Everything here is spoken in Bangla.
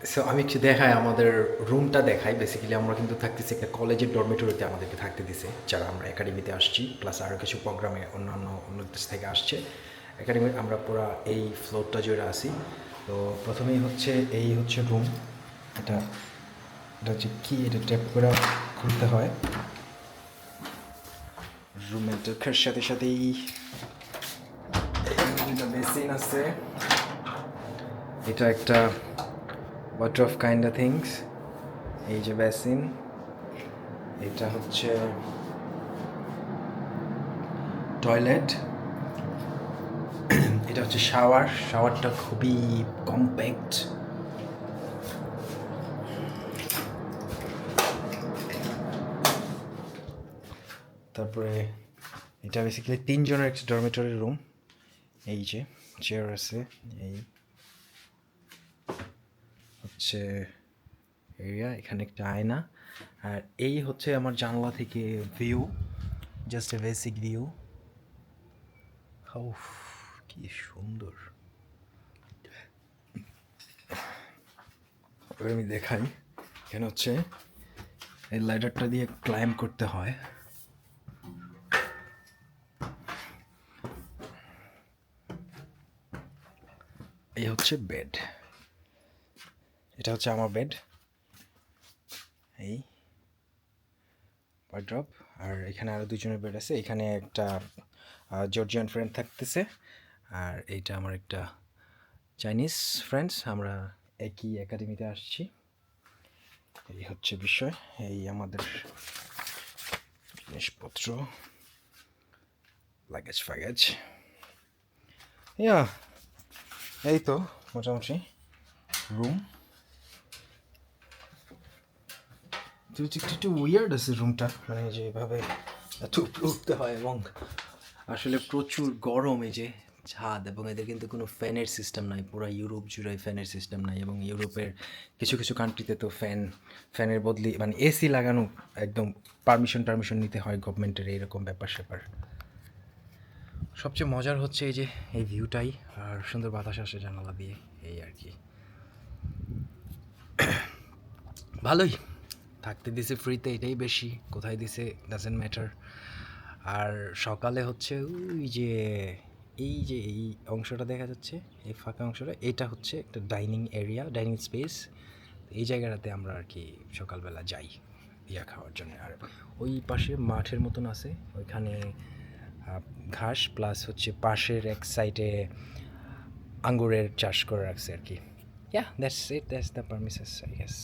সো আমি একটু দেখাই, আমাদের রুমটা দেখাই। বেসিক্যালি আমরা কিন্তু থাকতেছি একটা কলেজের ডরমেটরিতে, আমাদেরকে থাকতে দিছে যারা আমরা একাডেমিতে আসছি, প্লাস আরও কিছু প্রোগ্রামে অন্য দেশ থেকে আসছে একাডেমি। আমরা পুরো এই ফ্লোরটা জুড়ে আসি। তো প্রথমেই হচ্ছে এই হচ্ছে রুম। এটা এটা হচ্ছে কি, এটা ট্যাপ করে খুলতে হয়। রুমের ঢোকার সাথে সাথেই দুটা বেসিন আছে। এটা একটা ওয়াটার অফ কাইন্ড থিংস। এই যে বেসিন, এটা হচ্ছে টয়লেট, এটা হচ্ছে শাওয়ার। শাওয়ারটা খুবই কম্প্যাক্ট। তারপরে এটা বেসিক্যালি তিনজনের একটা ডরমেটরি রুম। এই যে চেয়ার আছে, এই হচ্ছে এরিয়া, এখানে একটা আয়না। আর এই হচ্ছে আমার জানলা থেকে view, just a basic view. How কি সুন্দর! এবার আমি দেখাই, এখানে হচ্ছে এই ল্যাডারটা দিয়ে ক্লাইম্ব করতে হয়। এই হচ্ছে বেড, এটা হচ্ছে আমার বেড, এই ওয়ার্ড্রপ। আর এখানে আরও দুজনের বেড আছে। এখানে একটা জর্জিয়ান ফ্রেন্ড থাকতেছে, আর এইটা আমার একটা চাইনিজ ফ্রেন্ডস। আমরা একই একাডেমিতে আসছি। এই হচ্ছে বিষয়, এই আমাদের জিনিসপত্র, লাগেজ ফাগেজ। ইয়া, এই তো মোটামুটি রুম। একটু উইয়ার্ড আছে রুমটা, মানে যেভাবে এত উপরে উঠতে হয়, এবং আসলে প্রচুর গরম। এই যে ছাদ, এবং এদের কিন্তু কোনো ফ্যানের সিস্টেম নাই। পুরো ইউরোপ জুড়ে ফ্যানের সিস্টেম নাই, এবং ইউরোপের কিছু কিছু কান্ট্রিতে তো ফ্যানের বদলি মানে এসি লাগানো একদম পারমিশন নিতে হয় গভর্নমেন্টের, এইরকম ব্যাপার স্যাপার। সবচেয়ে মজার হচ্ছে এই যে এই ভিউটাই, আর সুন্দর বাতাস আসে জানালা দিয়ে, এই আর কি। ভালোই থাকতে দিছে ফ্রিতে, এটাই বেশি। কোথায় দিছে ডাজেন্ট ম্যাটার। আর সকালে হচ্ছে ওই যে এই অংশটা দেখা যাচ্ছে, এই ফাঁকা অংশটা, এটা হচ্ছে একটা ডাইনিং এরিয়া, ডাইনিং স্পেস। এই জায়গাটাতে আমরা আর কি সকালবেলা যাই ইয়া খাওয়ার জন্য। আর ওই পাশে মাঠের মতন আছে, ওইখানে ঘাস, প্লাস হচ্ছে পাশের এক সাইডে আঙ্গুরের চাষ করে রাখছে আর কি। That's the premises I guess.